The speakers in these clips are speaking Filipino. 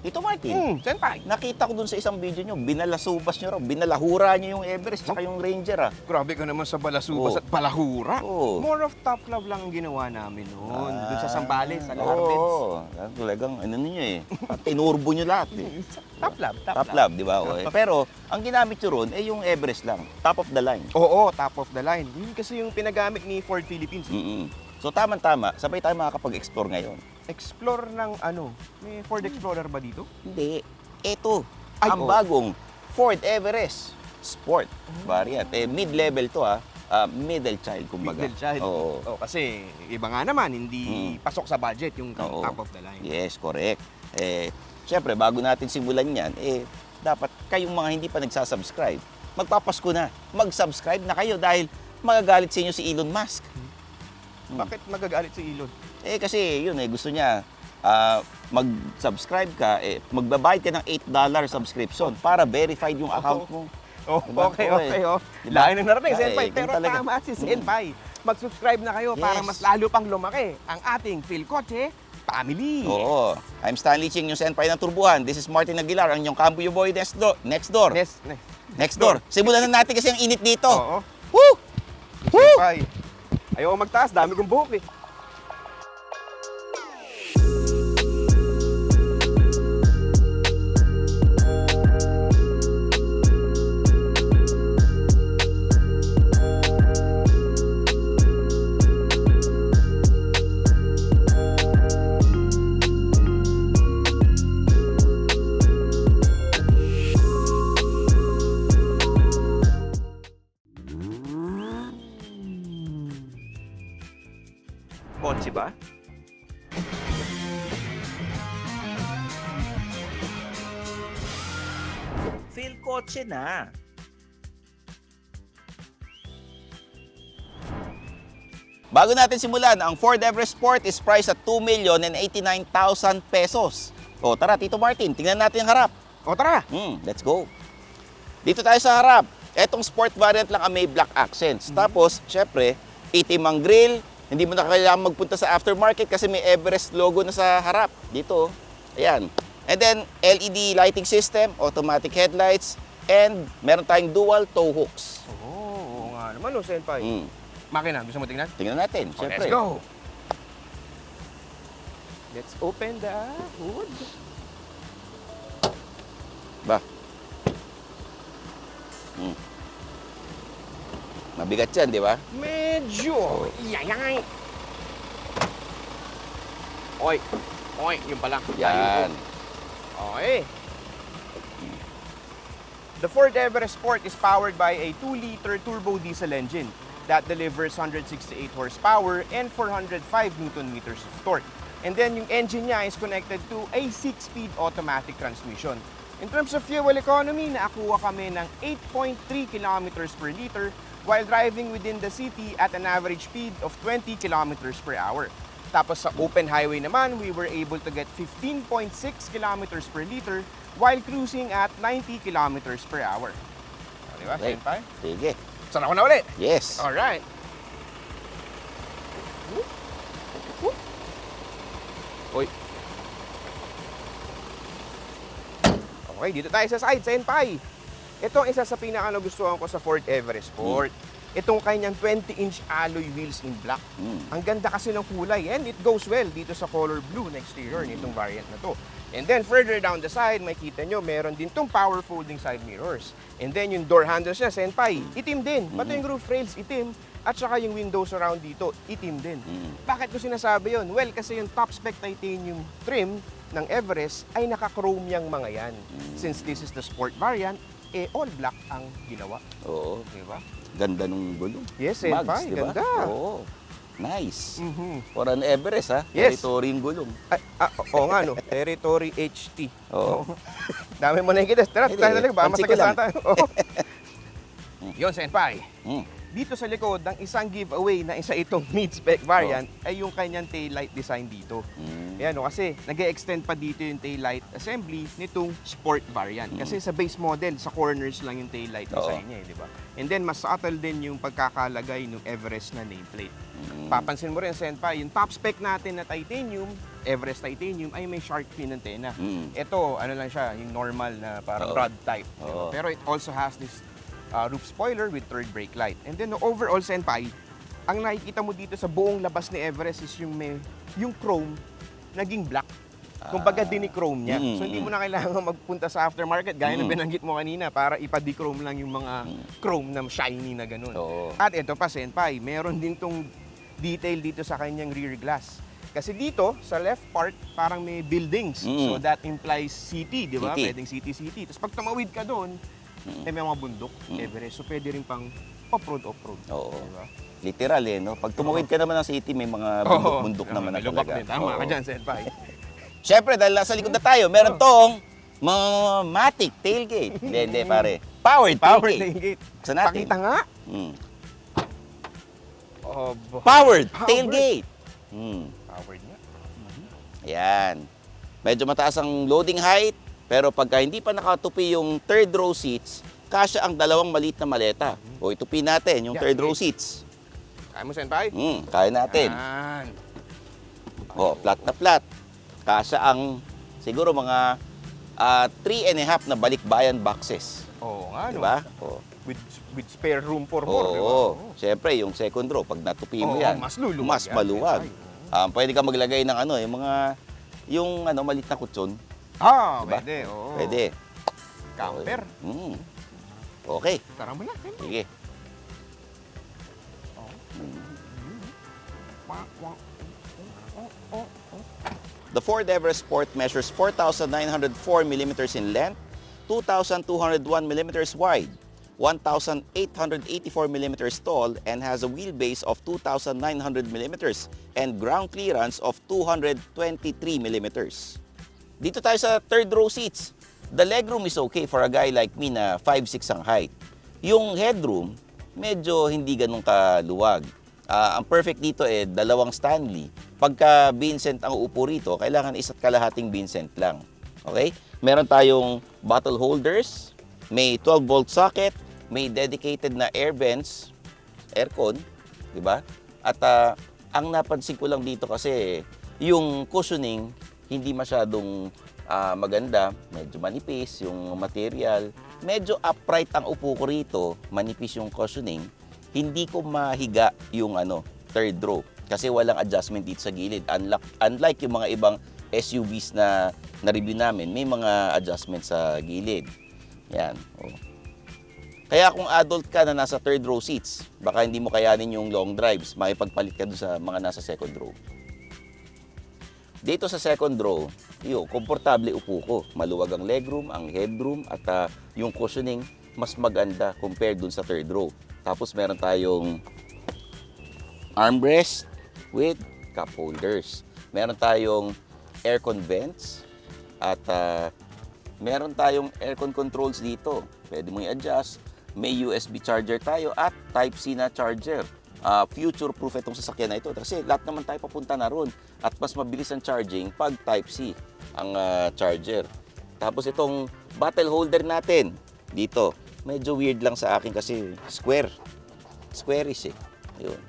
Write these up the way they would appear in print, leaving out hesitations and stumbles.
Tito Martin, Senpai. nakita ko dun sa isang video nyo, binalasubas nyo raw, binalahura nyo yung Everest tsaka yung Ranger Grabe ka naman sa balasubas Oo. at balahura. Oo. More of top love lang ang ginawa namin noon. Doon sa Sambales, sa Gardens. Oo, talagang ano ninyo eh. Tinurbo nyo lahat eh. Top love, Top love, di ba? O, Pero ang ginamit nyo ron ay yung Everest lang, top of the line. Oo, top of the line. Yun kasi yung pinagamit ni Ford Philippines. So tama-tama, sabay tayo makakapag-explore ngayon. Explore ng ano? May Ford Explorer ba dito? Hindi, ito, Ay, ang oo. bagong Ford Everest Sport variant. Mid-level to middle child kumbaga. Middle child. Oo. Oh, kasi iba nga naman, hindi pasok sa budget yung Oo. top of the line. Yes, correct. Siyempre, bago natin simulan yan, dapat kayong mga hindi pa nagsasubscribe, magpapasko na. Mag-subscribe na kayo dahil magagalit sa inyo si Elon Musk. Bakit magagalit si Elon? Kasi yun gusto niya, mag-subscribe ka, magbabayad ka ng $8 subscription para verified yung account mo. Oh, Diba? okay. Diba? Lain ng narating, Senpai. ganun Pero talaga. tama si Senpai. Mag-subscribe na kayo para Yes. mas lalo pang lumaki ang ating Philcoche family. Oo. I'm Stanley Ching, yung senpai ng Turbuhan. This is Martin Aguilar, ang inyong Cambuyo Boy next door. Next door. Simulan na natin kasi ang init dito. Oo. Woo! Woo! Senpai. Ayaw magtaas, dami kong buhok eh. Kotse ba? Feel kotse na. Bago natin simulan, ang Ford Everest Sport is priced at 2,089,000 pesos. O tara, Tito Martin, tingnan natin ang harap. O tara. Let's go. Dito tayo sa harap. Etong sport variant lang ang may black accents. Tapos, syempre, itim ang grill. Hindi mo na kailangan magpunta sa aftermarket kasi may Everest logo na sa harap. Dito. Ayan. And then, LED lighting system, automatic headlights, and meron tayong dual tow hooks. Oo nga naman, Senpai. Makina, gusto mo tingnan? Tingnan natin, Okay, syempre. let's go. Let's open the hood. Ba? Mabigat yan, di ba? Medyo. Yayay. Oy. Oy, yun pala. Yan. Okay. The Ford Everest Sport is powered by a 2-liter turbo diesel engine that delivers 168 horsepower and 405 Nm of torque. And then yung engine niya is connected to a 6-speed automatic transmission. In terms of fuel economy, nakakuha kami ng 8.3 kilometers per liter while driving within the city at an average speed of 20 kilometers per hour. Tapos sa open highway naman, we were able to get 15.6 kilometers per liter while cruising at 90 kilometers per hour. O, diba, Okay. Senpai? Sige. Saan ako na ulit? Yes. Alright. Uy. Okay, dito tayo sa side, Senpai. Ito ang isa sa pinaka-nagustuhan ko sa Ford Everest Sport. Itong kanyang 20-inch alloy wheels in black. Ang ganda kasi ng kulay and it goes well dito sa color blue na exterior nitong variant na to. And then further down the side, makita nyo, meron din tong power folding side mirrors. And then yung door handles niya, Senpai, itim din. Pati yung roof rails, itim. At saka yung windows around dito, itim din. Bakit ko sinasabi yun? Well, kasi yung top spec titanium trim ng Everest ay naka-chrome yung mga yan. Since this is the sport variant, all black ang ginawa. Oo. Diba? Ganda nung gulong. Yes, Mags, Senpai, diba? ganda. Oo. Nice. Mhm. For an Everest, Yes. Territory yung gulong. Oo nga, no? Territory HT. Oo. Dami mo nakikita. Tara, Hindi, tayo talaga. Baka pansin ko masagasaan lang. tayo. Oo. Yun, Senpai. Mm. Dito sa likod, ang isang giveaway na isa itong mid-spec variant ay yung kanyang taillight design dito. Ayan, no? Kasi nag-extend pa dito yung taillight assembly nitong sport variant. Kasi sa base model, sa corners lang yung taillight design niya, di ba? And then, mas subtle din yung pagkakalagay ng Everest na nameplate. Papansin mo rin, Senpai, yung top spec natin na titanium, Everest Titanium ay may shark fin antenna. Mm. Ito, ano lang siya, yung normal na parang Oo. rod type. di ba? Oo. Pero it also has this roof spoiler with third brake light. And then the overall Senpai, ang nakikita mo dito sa buong labas ni Everest is yung chrome naging black. Kumbaga dinichrome niya. So hindi mo na kailangan magpunta sa aftermarket gaya ng binanggit mo kanina para ipa-dechrome lang yung mga chrome na shiny na ganun. Oo. At ito pa, Senpai, meron din tong detail dito sa kanyang rear glass. Kasi dito, sa left part, parang may buildings. So that implies city, di ba? City. Pwedeng city. Tapos pag tumawid ka doon, may mga bundok, Everest. So pwede rin pang off-road. Oo. Diba? Literal no? Pag tumawid ka naman ng city, may mga bundok-bundok naman na may lubak talaga. din. Tama ka Oo. dyan, Senpai. Siyempre, dahil nasa likod na tayo, meron tong mga Matic tailgate. Hindi pare. Powered Power tailgate. tailgate. Buksan natin. Pakita nga. Mm. Oh, Powered Powered. tailgate. Powered nga. Ayan. Medyo mataas ang loading height, pero pagka hindi pa nakatupi yung third row seats, kasya ang dalawang maliit na maleta. O itupi natin yung Yeah, third sige. row seats. Kaya mo, Senpai? Kaya natin. Yan. O, flat na flat. Kasya ang siguro mga 3.5 na balikbayan boxes. Oo nga, no? Diba? O. With spare room for more, di ba? Oo. Siyempre, yung second row, pag natupi mo Oo, yan, mas luluwag mas yan, maluwag. Senpai. Pwede ka maglagay ng yung maliit na kutsyon. Diba? Diba? Pwede, oo. Pwede. Camper. Okay. Tara mo na, Senpai. Sige. The Ford Everest Sport measures 4,904 millimeters in length, 2,201 millimeters wide, 1,884 millimeters tall, and has a wheelbase of 2,900 millimeters and ground clearance of 223 millimeters. Dito tayo sa third row seats. The legroom is okay for a guy like me na 5'6" ang height. Yung headroom, medyo hindi ganun kaluwag. Ang perfect dito dalawang Stanley. Pagka Vincent ang upo rito, kailangan isa't kalahating Vincent lang. Okay? Meron tayong bottle holders, may 12-volt socket, may dedicated na air vents, aircon, di ba? At ang napansin ko lang dito kasi, yung cushioning, hindi masyadong maganda, medyo manipis yung material, medyo upright ang upo ko rito, manipis yung cushioning, hindi ko mahiga yung third row kasi walang adjustment dito sa gilid. Unlike yung mga ibang SUVs na na-review namin, may mga adjustment sa gilid. Yan. Oh. Kaya kung adult ka na nasa third row seats, baka hindi mo kayanin yung long drives, makipagpalit ka doon sa mga nasa second row. Dito sa second row, komportable upo ko. Maluwag ang legroom, ang headroom, at yung cushioning mas maganda compared dun sa third row. Tapos meron tayong armrest with cup holders. Meron tayong aircon vents at meron tayong aircon controls dito. Pwede mo i-adjust. May USB charger tayo at Type-C na charger. Future-proof itong sasakyan na ito kasi lahat naman tayo papunta na ron at mas mabilis ang charging pag Type-C ang charger. Tapos itong bottle holder natin dito, medyo weird lang sa akin kasi squarish Ayun.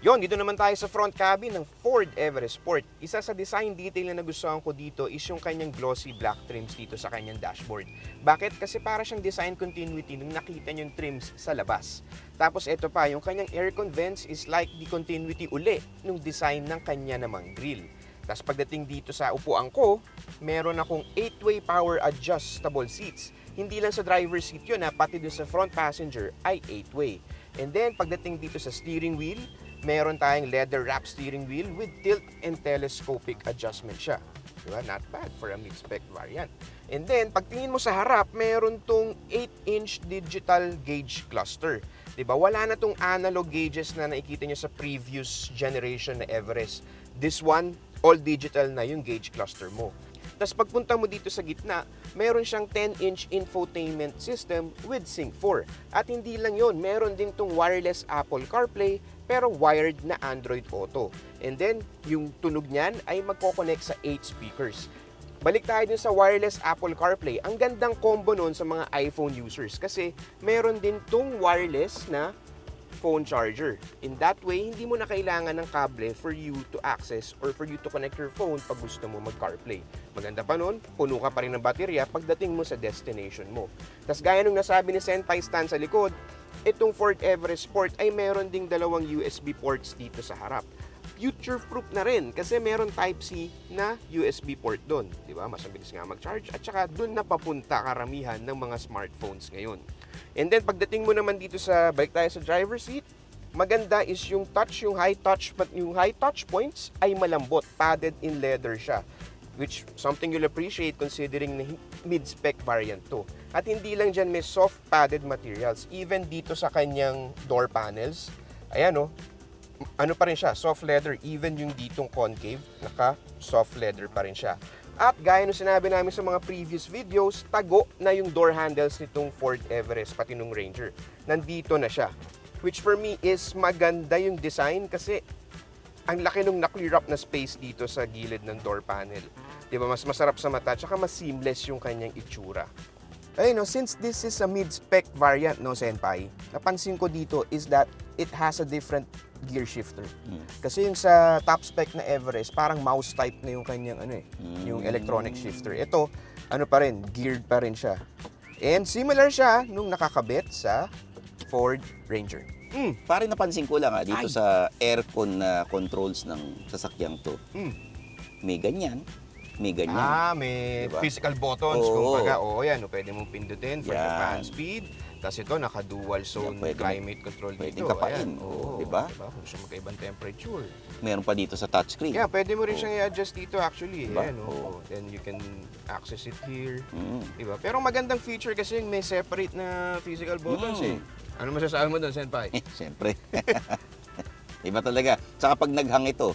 Yon, dito naman tayo sa front cabin ng Ford Everest Sport. Isa sa design detail na nagustuhan ko dito is yung kanyang glossy black trims dito sa kanyang dashboard. Bakit? Kasi para siyang design continuity nung nakita niyo yung trims sa labas. Tapos ito pa, yung kanyang aircon vents is like the continuity uli nung design ng kanya namang grille. Tapos pagdating dito sa upuan ko, meron akong 8-way power adjustable seats. Hindi lang sa driver's seat yun, pati dun sa front passenger ay 8-way. And then pagdating dito sa steering wheel, meron tayong leather wrap steering wheel with tilt and telescopic adjustment siya. Diba? Not bad for a mid-spec variant. And then, pagtingin mo sa harap, meron tong 8-inch digital gauge cluster. Diba? Wala na tong analog gauges na nakikita nyo sa previous generation na Everest. This one, all digital na yung gauge cluster mo. Tapos pagpunta mo dito sa gitna, meron siyang 10-inch infotainment system with Sync 4. At hindi lang yon, meron din tong wireless Apple CarPlay pero wired na Android Auto. And then, yung tunog niyan ay magkoconnect sa 8 speakers. Balik tayo dun sa wireless Apple CarPlay. Ang gandang combo nun sa mga iPhone users kasi meron din tong wireless na phone charger. In that way, hindi mo na kailangan ng kable for you to access or for you to connect your phone pag gusto mo mag-CarPlay. Maganda pa nun, puno ka pa rin ng baterya pagdating mo sa destination mo. Tapos gaya nung nasabi ni Senpai Stan sa likod, itong Ford Everest Sport ay meron ding dalawang USB ports dito sa harap. Future-proof na rin kasi meron Type-C na USB port doon. Di ba? Mas mabilis nga mag-charge at saka doon na papunta karamihan ng mga smartphones ngayon. And then pagdating mo naman dito sa, balik tayo sa driver seat, maganda is yung touch, yung high touch points ay malambot, padded in leather siya. Which something you'll appreciate considering na mid-spec variant to. At hindi lang dyan may soft padded materials. Even dito sa kanyang door panels, ayan o, ano pa rin siya, soft leather. Even yung ditong concave, naka-soft leather pa rin siya. At gaya nung sinabi namin sa mga previous videos, tago na yung door handles nitong Ford Everest, pati nung Ranger. Nandito na siya. Which for me is maganda yung design kasi ang laki nung na-clear up na space dito sa gilid ng door panel. Diba, mas masarap sa mata, tsaka mas seamless yung kanyang itsura. Ayun, no, since this is a mid-spec variant, no, Senpai, napansin ko dito is that it has a different gear shifter. Kasi yung sa top spec na Everest, parang mouse type na yung kanyang yung electronic shifter. Ito, ano pa rin, geared pa rin siya. And similar siya nung nakakabit sa Ford Ranger. Pare napansin ko lang dito sa aircon na controls ng sasakyang to. May ganyan, may ganyan. May Diba? physical buttons. Oo. Kumbaga, yan, pwede mong pindutin for the Yan. fan speed. Tapos ito, naka-dual zone Yan, climate control pwede dito. kapain. Ayan. Oo, diba? Kung gusto magkaibang temperature. Meron pa dito sa touchscreen. Yeah, pwede mo rin Oo. siyang i-adjust dito actually. Diba? Ayan, Oo. Then you can access it here. Mm. Diba? Pero magandang feature kasi yung may separate na physical buttons eh. Ano masasabi mo doon, Senpai? Siyempre. Iba talaga. Tsaka pag naghang ito,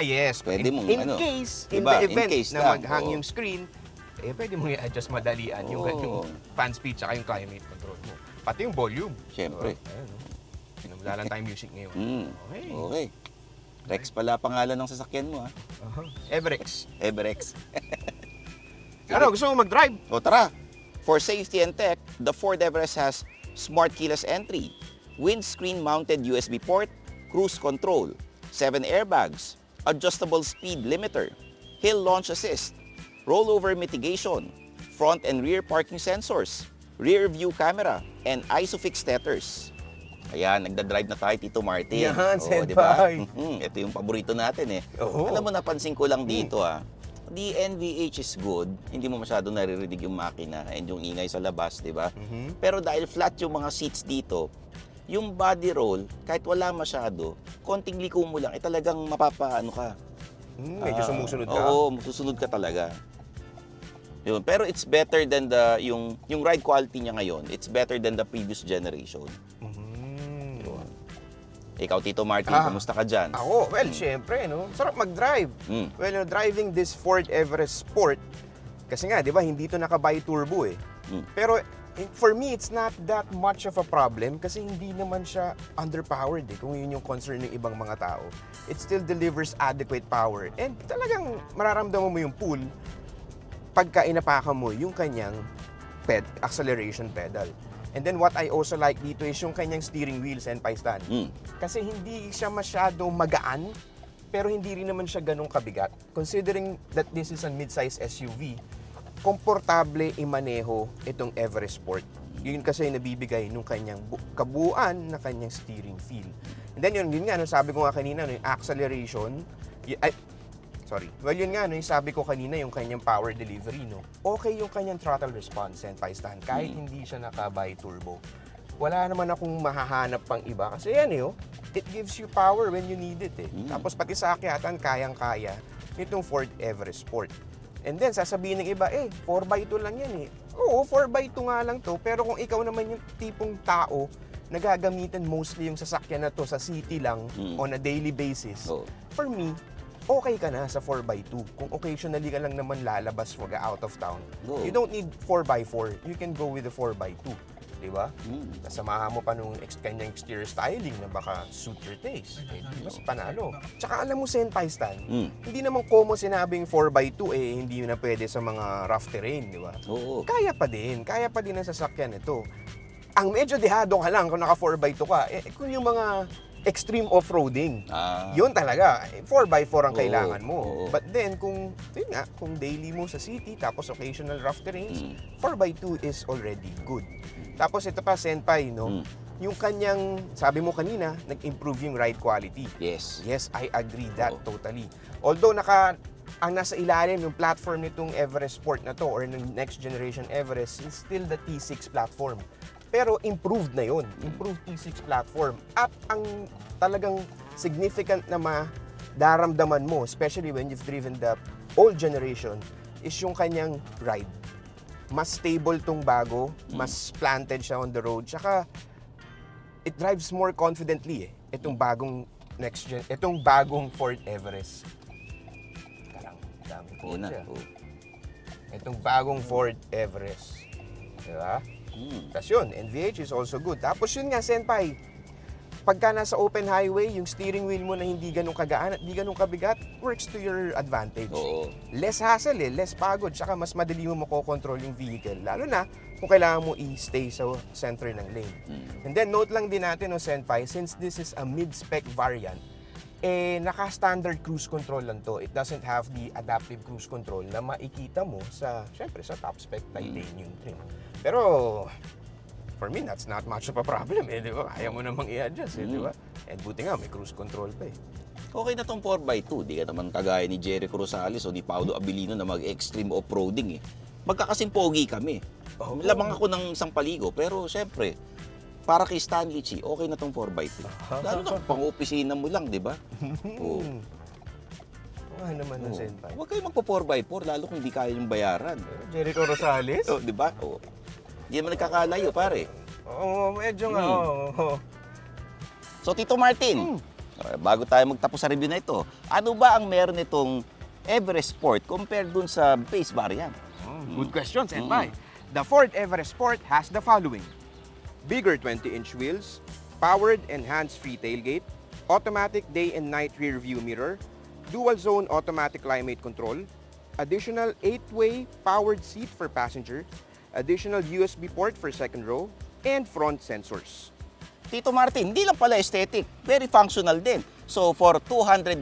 Yes. Pwede mong in ano, case, diba? in the In event case na lang, maghang oo. yung screen, pwede mong i-adjust madalian yung Oo. fan speed tsaka yung climate control mo. Pati yung volume. Siyempre. Ayan, wala lang tayong music ngayon. Okay. Okay. Rex pala pangalan ng sasakyan mo, ha? Everex. Everex. Ano, gusto mo mag-drive? O tara. For safety and tech, the Ford Everest has smart keyless entry, windscreen mounted USB port, cruise control, 7 airbags, adjustable speed limiter, hill launch assist, rollover mitigation, front and rear parking sensors, rear view camera, and ISOFIX tethers. Ayan, nagdadrive na tayo, Tito Martin. Yan, Oo, di ba? Senpai. Ito yung paborito natin eh. Oo. Alam mo, napansin ko lang dito the NVH is good, hindi mo masyado naririnig yung makina and yung ingay sa labas, di ba? Pero dahil flat yung mga seats dito, yung body roll, kahit wala masyado, konting liko mo lang, talagang mapapaano ka. Medyo sumusunod ka. Oo, susunod ka talaga. Yun. Pero it's better than yung ride quality niya ngayon, it's better than the previous generation. Yun. Ikaw, Tito Martin, kumusta ka dyan? Ako, syempre, no? Sarap mag-drive. Well, driving this Ford Everest Sport, kasi nga, di ba, hindi ito naka-bi-turbo eh. Pero for me, it's not that much of a problem kasi hindi naman siya underpowered eh, kung yun yung concern ng ibang mga tao. It still delivers adequate power and talagang mararamdaman mo yung pull pagka inapakan mo yung kanyang acceleration pedal. And then what I also like dito is yung kanyang steering wheel, Senpai Stan. Kasi hindi siya masyadong magaan, pero hindi rin naman siya ganong kabigat. Considering that this is a mid-size SUV, komportable imaneho itong Everest Sport. Yun kasi nabibigay nung kanyang kabuuan na kanyang steering feel. And then yun nga, no, sabi ko nga kanina, no, yung acceleration, Well, yun nga, no, yung sabi ko kanina, yung kanyang power delivery, no, okay yung kanyang throttle response, Senpai Stan, kahit hindi siya naka-bi-turbo. Wala naman akong mahahanap pang iba kasi yan it gives you power when you need it eh. Tapos pati sa akyatan, kayang-kaya nitong Ford Everest Sport. And then, sasabihin ng iba, 4x2 lang yan eh. Oo, 4x2 nga lang to, pero kung ikaw naman yung tipong tao na gagamitin mostly yung sasakyan na to sa city lang on a daily basis, for me, okay ka na sa 4x2. Kung occasionally ka lang naman lalabas, out of town, you don't need 4x4. You can go with the 4x2. Diba? Kasamahan mo pa nung kanyang exterior styling na baka suit your taste. Mas panalo. Tsaka alam mo, Senpai Stan, hindi naman common sinabing 4x2 hindi na pwede sa mga rough terrain, di ba? Oo. Kaya pa din ang sasakyan ito. Ang medyo dehado ka lang kung naka 4x2 ka, kung yung mga extreme off-roading, yun talaga, 4x4 ang Oo, kailangan mo. oo. But then, kung daily mo sa city, tapos occasional rough terrains, 4x2 is already good. Tapos ito pa, Senpai, no? Yung kanyang, sabi mo kanina, nag-improve yung ride quality. Yes. Yes, I agree that Oo. totally. Although ang nasa ilalim yung platform nitong Everest Sport na to or ng next generation Everest is still the T6 platform. Pero improved na yun. Improved T6 platform. At ang talagang significant na madaramdaman mo, especially when you've driven the old generation, is yung kanyang ride. Mas stable tong bago, mas planted siya on the road. Tsaka, it drives more confidently itong bagong itong bagong Ford Everest. Karang daming Yun na. kotse. Itong bagong Ford Everest. Diba? Tapos yun, NVH is also good. Tapos yun nga, Senpai, pagka nasa open highway, yung steering wheel mo na hindi ganun kagaan at hindi ganun kabigat, works to your advantage. Oo. Less hassle less pagod, saka mas madali mo makokontrol yung vehicle. Lalo na kung kailangan mo i-stay sa center ng lane. And then note lang din natin, no, Senpai, since this is a mid-spec variant, naka-standard cruise control lang to. It doesn't have the adaptive cruise control na makikita mo syempre sa top spec titanium trim. Pero for me, that's not much of a problem, di ba? Kaya mo namang i-adjust, di ba? And buti nga, may cruise control pa Okay na tong 4x2. Di ka naman kagaya ni Jericho Rosales o ni Paolo Abilino na mag-extreme off-roading Magkakasing pogi kami. Lamang ako ng isang paligo, pero syempre, para kay Stanley Chi, okay na tong 4x2. Lalo na pang-opisina mo lang, di ba? Oo. Naman ng Senpai. Huwag kayo magpo-4x4, lalo kung hindi kaya yung bayaran. Jericho Rosales? Oh, di ba? Oo. Hindi naman nagkakalayo, pare. Oo, medyo nga. Oo. So, Tito Martin, bago tayo magtapos sa review na ito, ano ba ang meron itong Everest Sport compared dun sa base variant? Good question, Senpai. The Ford Everest Sport has the following. Bigger 20-inch wheels, powered and hands-free tailgate, automatic day and night rear view mirror, dual-zone automatic climate control, additional 8-way powered seat for passenger, additional USB port for second row, and front sensors. Tito Martin, hindi lang pala aesthetic, very functional din. So, for 290,000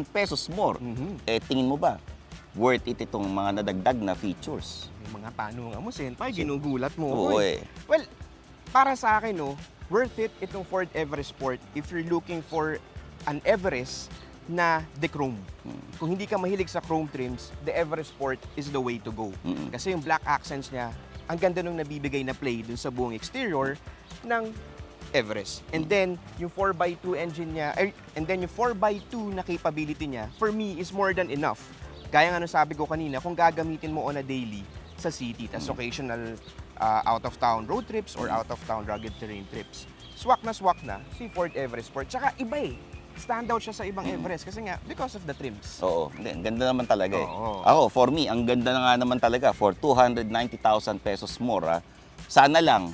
pesos more, tingin mo ba, worth it itong mga nadagdag na features? May mga tanong mo, Senpai, ginugulat mo. Oo Well, para sa akin, worth it itong Ford Everest Sport if you're looking for an Everest na de-chrome. Kung hindi ka mahilig sa chrome trims, the Everest Sport is the way to go. Kasi yung black accents niya, ang ganda nung nabibigay na play dun sa buong exterior ng Everest. And then, yung 4x2 engine niya, and then yung 4x2 na capability niya, for me, is more than enough. Gaya nga nung sabi ko kanina, kung gagamitin mo on a daily sa city, tas occasional out-of-town road trips or out-of-town rugged terrain trips, swak na si Ford Everest Sport. Tsaka iba standout siya sa ibang Everest kasi nga, because of the trims. Oo, hindi, ang ganda naman talaga Oo. Ako, for me, ang ganda na nga naman talaga for 290,000 pesos more. Sana lang,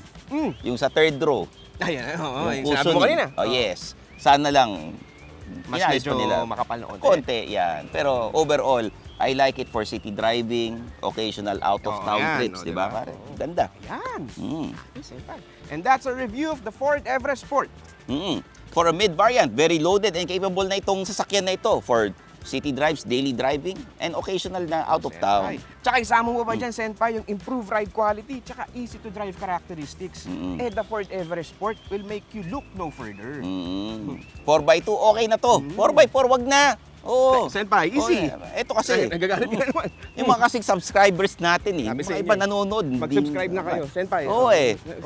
yung sa third row, Ayan, yung yung sinabi mo kanina. Oh, yes. Sana lang, Mas inayos medyo pa nila. makapal na konti. Konti, yan. Pero overall, I like it for city driving, occasional out-of-town yan, trips, di ba? diba? Pare? Ganda. Ayan. Mm. And that's a review of the Ford Everest Sport. For a mid-variant, very loaded and capable na itong sasakyan na ito for city drives, daily driving, and occasional na out-of-town. Tsaka isama mo ba dyan, Senpai, yung improved ride quality tsaka easy-to-drive characteristics. The Ford Everest Sport will make you look no further. 4x2, okay na to. 4x4, wag na. Oo. Senpai, easy. Ito kasi, Nagagalit ka naman. yung mga kasing subscribers natin Sabi sa mga inyo iba nanonood. hindi- Mag-subscribe na kayo, Senpai. Oo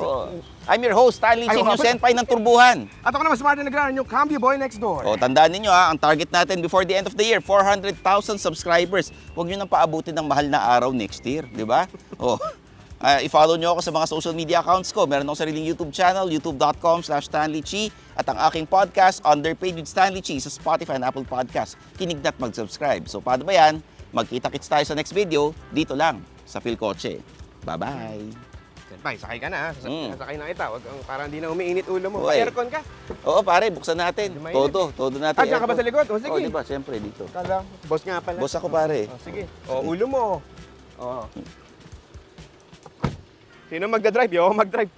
Oo. I'm your host, Stanley Ay, Chin, oo, yung senpai ng turbuhan. At ako naman, smart na nagraran yung Cambio Boy next door. O, tandaan ninyo ang target natin before the end of the year, 400,000 subscribers. Huwag nyo nang paabutin ng mahal na araw next year, di ba? I-follow nyo ako sa mga social media accounts ko. Meron akong sariling YouTube channel, youtube.com/StanleyChi. At ang aking podcast, Underpaid with Stanley Chi, sa Spotify and Apple Podcast. Kinig na't mag-subscribe. So, paano ba yan? Magkita-kits tayo sa next video, dito lang, sa Phil Kotse. Bye-bye! Senpai, sakay ka na. Sakay na kita. Parang hindi na umiinit ulo mo. Uy. Aircon ka. Oo, pare, buksan natin. Mainit. Todo natin. Diyan ka ba sa likod? O, sige. Oo, di ba? Siyempre, dito. Kala, boss nga pala. Boss ako, pare. O, sige. O, ulo mo. O. Sino magdadrive? Yo, mag-drive.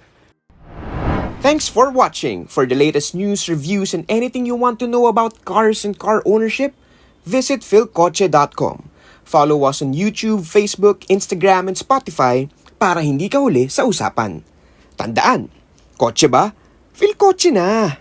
Thanks for watching. For the latest news, reviews, and anything you want to know about cars and car ownership, visit philcoche.com. Follow us on YouTube, Facebook, Instagram, and Spotify para hindi ka huli sa usapan. Tandaan, kotse ba? Philcoche na!